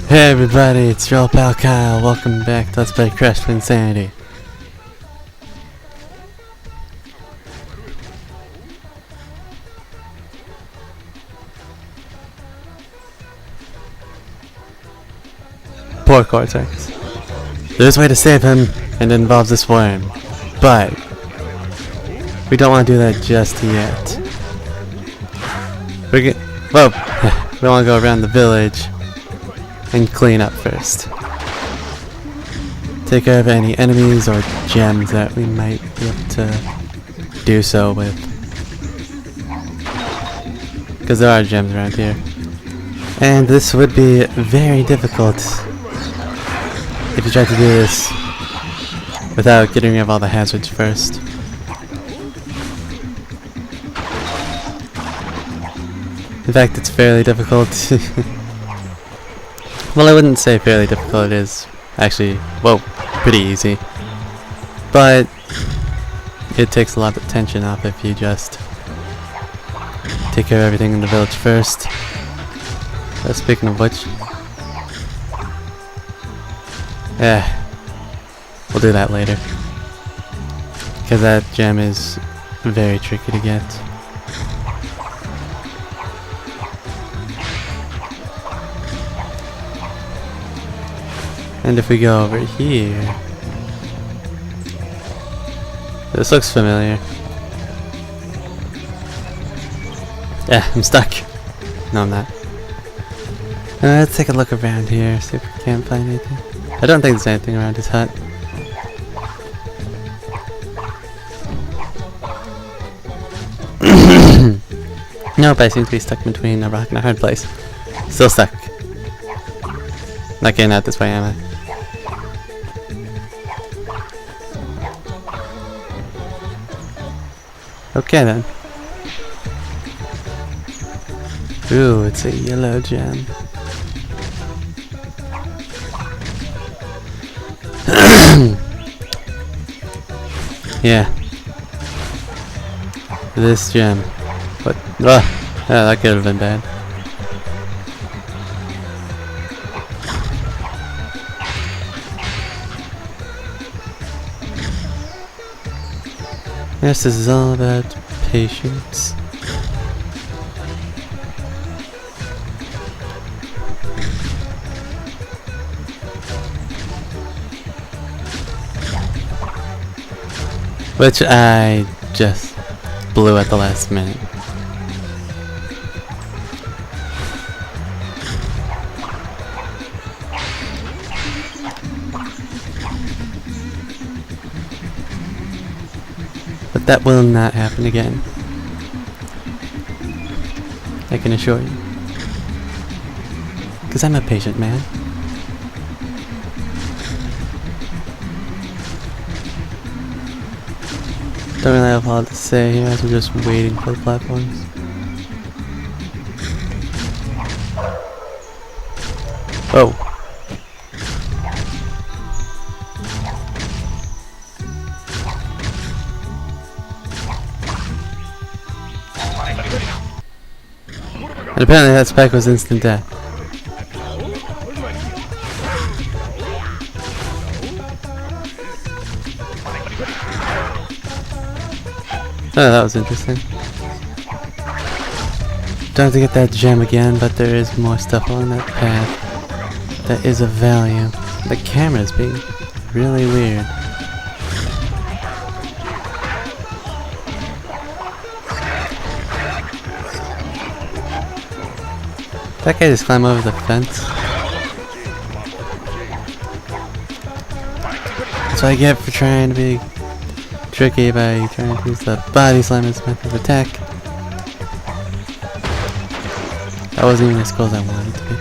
Hey everybody, it's your old pal Kyle. Welcome back to Let's Play Twinsanity. Poor Cortex. There's a way to save him, and it involves this worm. But we don't want to do that just yet. We want to go around the village and clean up first. Take care of any enemies or gems that we might be able to do so with. Because there are gems around here. And this would be very difficult if you try to do this without getting rid of all the hazards first. In fact, it's fairly difficult. Well, I wouldn't say fairly difficult, it is actually, pretty easy. But it takes a lot of tension off if you just take care of everything in the village first. Speaking of which, we'll do that later. Because that gem is very tricky to get. And if we go over here, this looks familiar. Yeah, I'm stuck. No, I'm not. Let's take a look around here, see if we can't find anything. I don't think there's anything around his hut. Nope, I seem to be stuck between a rock and a hard place. Still stuck. Not getting out this way, am I? Okay then. Ooh, it's a yellow gem. Yeah. This gem. What? Yeah, that could have been bad. Yes, this is all about patience. Which I just blew at the last minute. But that will not happen again. I can assure you. Because I'm a patient man. Don't really have a lot to say here as I'm just waiting for the platforms. Oh. And apparently that spike was instant death. Oh, that was interesting. Don't have to get that gem again, but there is more stuff along that path that is of value. The camera's being really weird. That guy just climbed over the fence. That's what I get for trying to be tricky by trying to use the body slam as method of attack. That wasn't even as cool as I wanted it to be.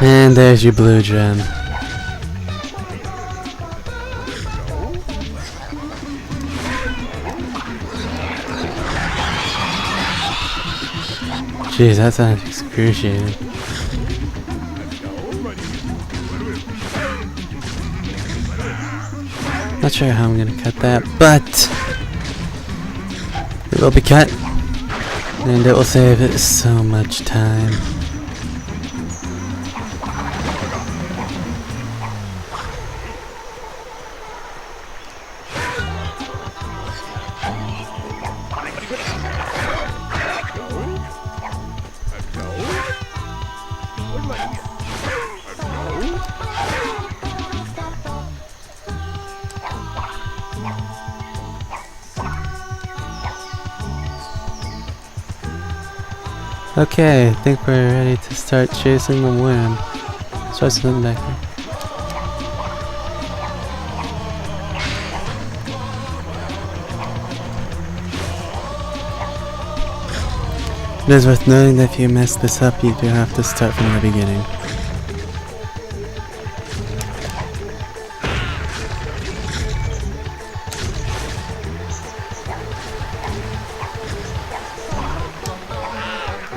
And there's your blue gem. Jeez, that sounds excruciating. Not sure how I'm gonna cut that, but it will be cut, and it will save it so much time. Okay, I think we're ready to start chasing the worm. So something back there. It is worth noting that if you mess this up, you do have to start from the beginning.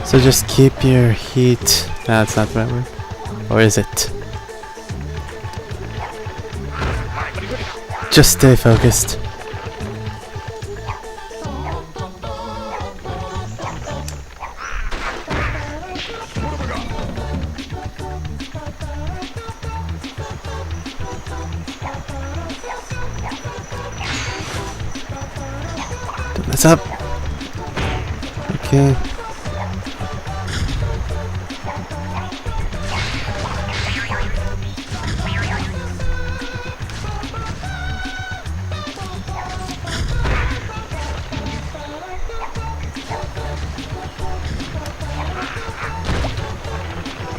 So just keep your heat. That's not the right word. Or is it? Just stay focused. Don't mess up. Okay.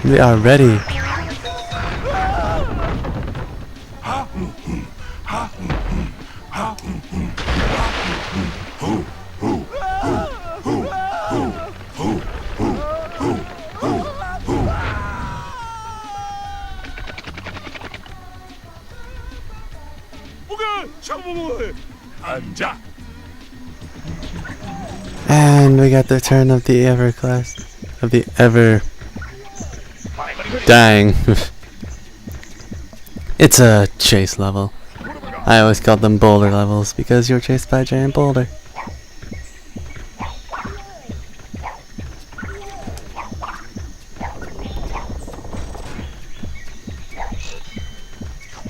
We are ready. And we got the turn of the ever class of the ever dying. It's a chase level. I always called them boulder levels because you're chased by a giant boulder.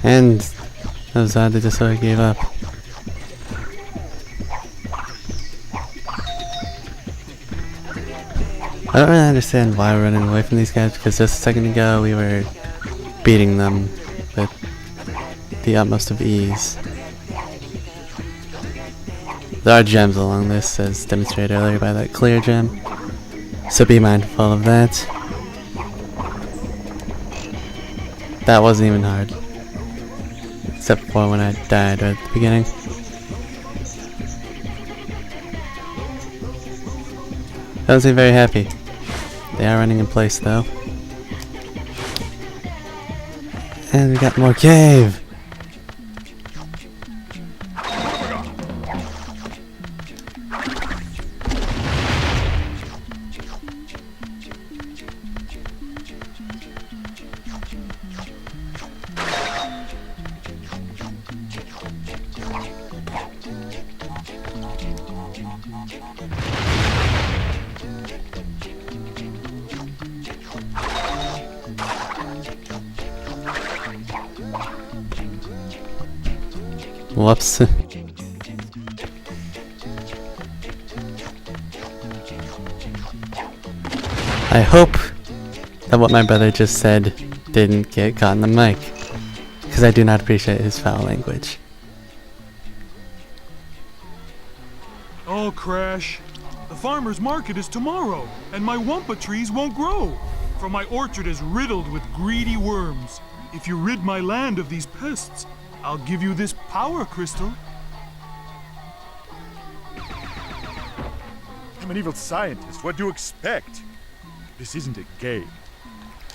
And that was odd, they just sort of gave up. I don't really understand why we're running away from these guys, because just a second ago we were beating them with the utmost of ease. There are gems along this, as demonstrated earlier by that clear gem, so be mindful of that. That wasn't even hard, except for when I died right at the beginning. I don't seem very happy. They are running in place though. And we got more cave! Whoops. I hope that what my brother just said didn't get caught in the mic, because I do not appreciate his foul language. Oh, Crash. The farmer's market is tomorrow, and my wampa trees won't grow, for my orchard is riddled with greedy worms. If you rid my land of these pests, I'll give you this power crystal. I'm an evil scientist. What do you expect? This isn't a game.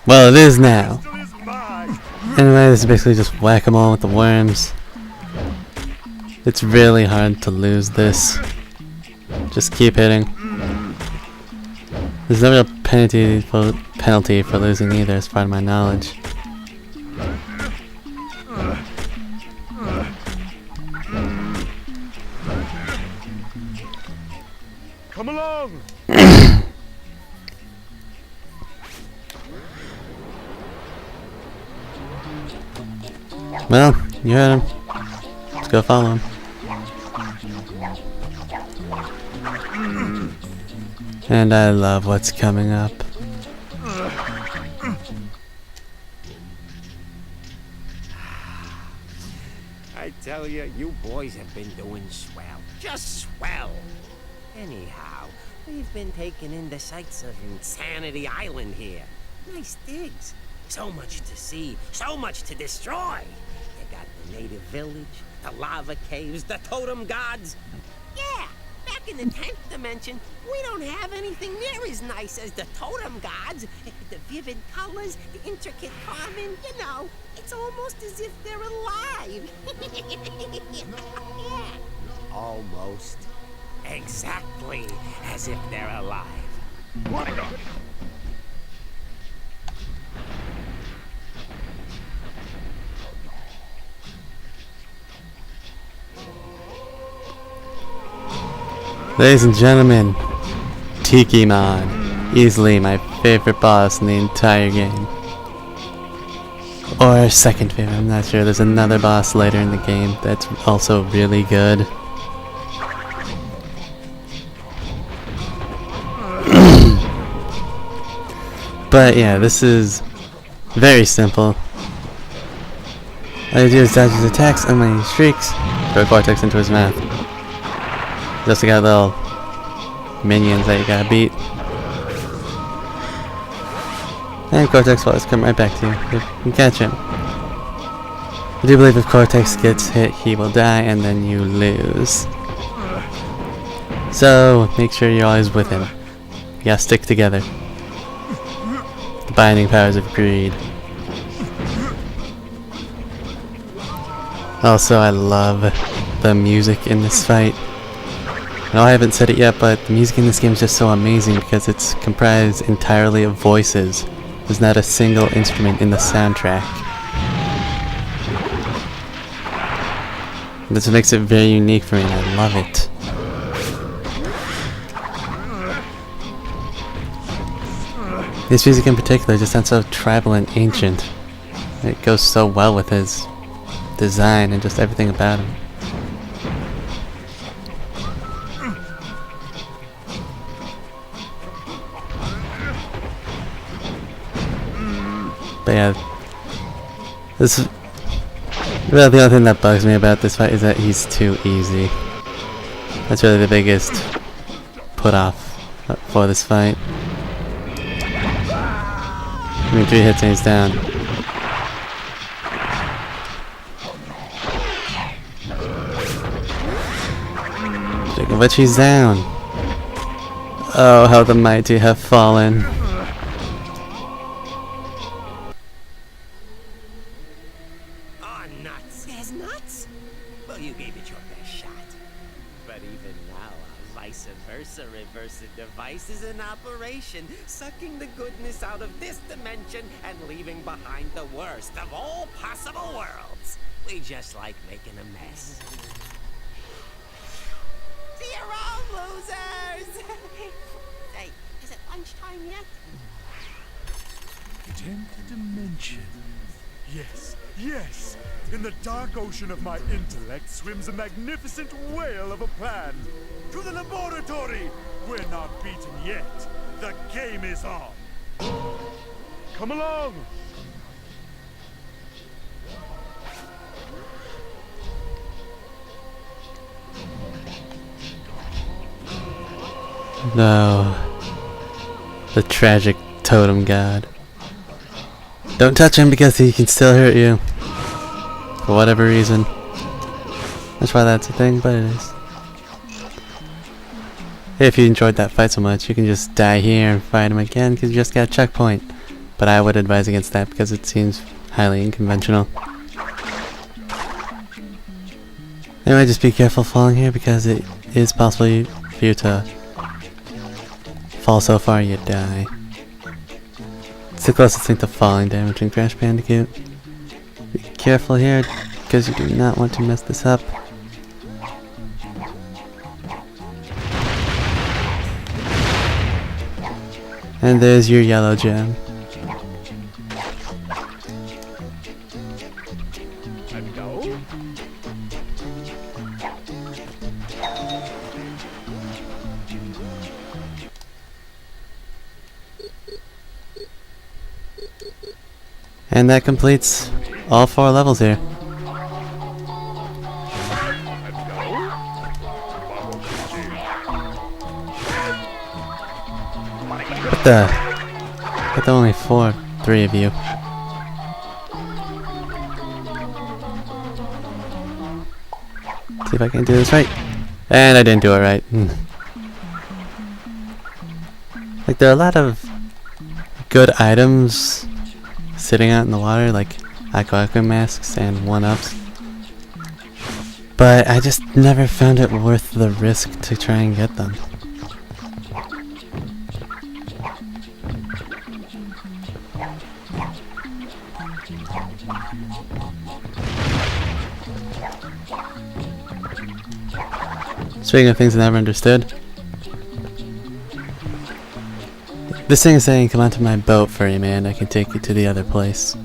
Well, it is now. Crystal is mine. Anyway, this is basically just whack-a-mole with the worms. It's really hard to lose this. Just keep hitting. There's no real penalty for losing either, as far as my knowledge. Come along! Well, you heard him. Let's go follow him. And I love what's coming up. I tell you, you boys have been doing swell. Just swell. Anyhow, we've been taking in the sights of Insanity Island here. Nice digs. So much to see, so much to destroy. You got the native village, the lava caves, the totem gods. Yeah, back in the 10th dimension, we don't have anything near as nice as the totem gods. The vivid colors, the intricate carving, you know, it's almost as if they're alive. Yeah. Almost. Exactly as if they're alive. What the? Ladies and gentlemen, Tikimon. Easily my favorite boss in the entire game. Or second favorite, I'm not sure. There's another boss later in the game that's also really good. But yeah, this is very simple. All you do is dodge his attacks and when he shrieks, throw Cortex into his mouth. Just got little minions that you gotta beat. And Cortex will just come right back to you. You can catch him. I do believe if Cortex gets hit, he will die and then you lose. So, make sure you're always with him. You gotta stick together. The binding powers of greed. Also, I love the music in this fight. I know I haven't said it yet, but the music in this game is just so amazing because it's comprised entirely of voices. There's not a single instrument in the soundtrack. This makes it very unique for me and I love it. This music in particular just sounds so tribal and ancient. It goes so well with his design and just everything about him. But yeah, well, the only thing that bugs me about this fight is that he's too easy. That's really the biggest put off for this fight. I mean, 3 hits and he's down. But she's down. Oh, how the mighty have fallen. Oh, nuts. There's nuts? Well, you gave it your best shot. But even now, a vice versa reversing device is in operation, sucking the goodness out of this dimension and leaving behind the worst of all possible worlds. We just like making a mess. See you all, losers! Hey, is it lunchtime yet? 10th dimension. Yes, yes! In the dark ocean of my intellect swims a magnificent whale of a plan. To the laboratory! We're not beaten yet. The game is on. Come along! No. The tragic totem god. Don't touch him because he can still hurt you. For whatever reason. That's why that's a thing, but it is. If you enjoyed that fight so much, you can just die here and fight him again because you just got a checkpoint. But I would advise against that because it seems highly unconventional. Anyway, just be careful falling here because it is possible for you to fall so far you die. It's the closest thing to falling damage in Crash Bandicoot. Be careful here, because you do not want to mess this up. And there's your yellow gem. And go. And that completes all 4 levels here. What the? But there are only 3 of you. See if I can do this right. And I didn't do it right. Like, there are a lot of good items sitting out in the water, like aqua masks and 1-ups. But I just never found it worth the risk to try and get them. Speaking of things I never understood, this thing is saying, come onto my boat, furry man, I can take you to the other place.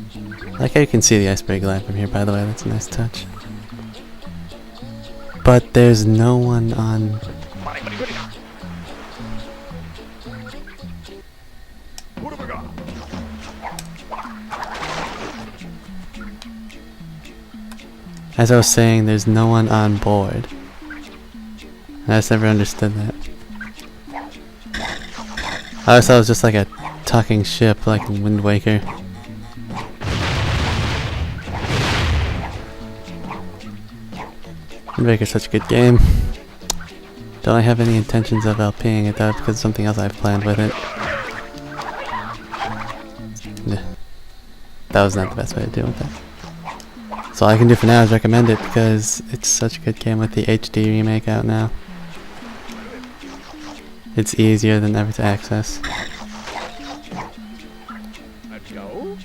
I like how you can see the iceberg glide from here, by the way, that's a nice touch. But there's no one on... What have we got? As I was saying, there's no one on board. I just never understood that. I always thought it was just like a talking ship, like in Wind Waker. Wind Waker's such a good game. Don't I have any intentions of LPing it though, because of something else I've planned with it. Nah. That was not the best way to deal with that. So all I can do for now is recommend it, because it's such a good game with the HD remake out now. It's easier than ever to access. Let's go.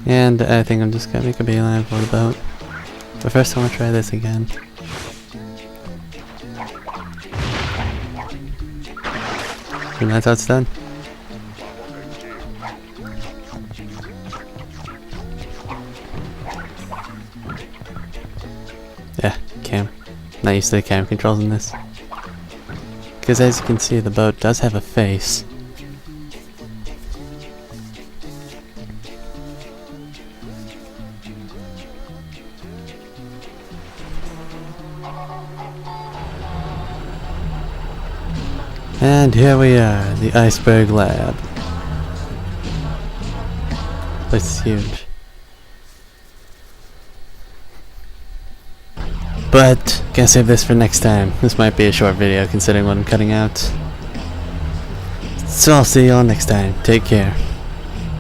And I think I'm just gonna make a beeline for the boat. But first I want to try this again. And that's how it's done. Yeah, cam. Not used to the cam controls in this. Because as you can see, the boat does have a face. And here we are, the Iceberg Lab. This is huge. But, gonna save this for next time. This might be a short video considering what I'm cutting out. So I'll see you all next time. Take care.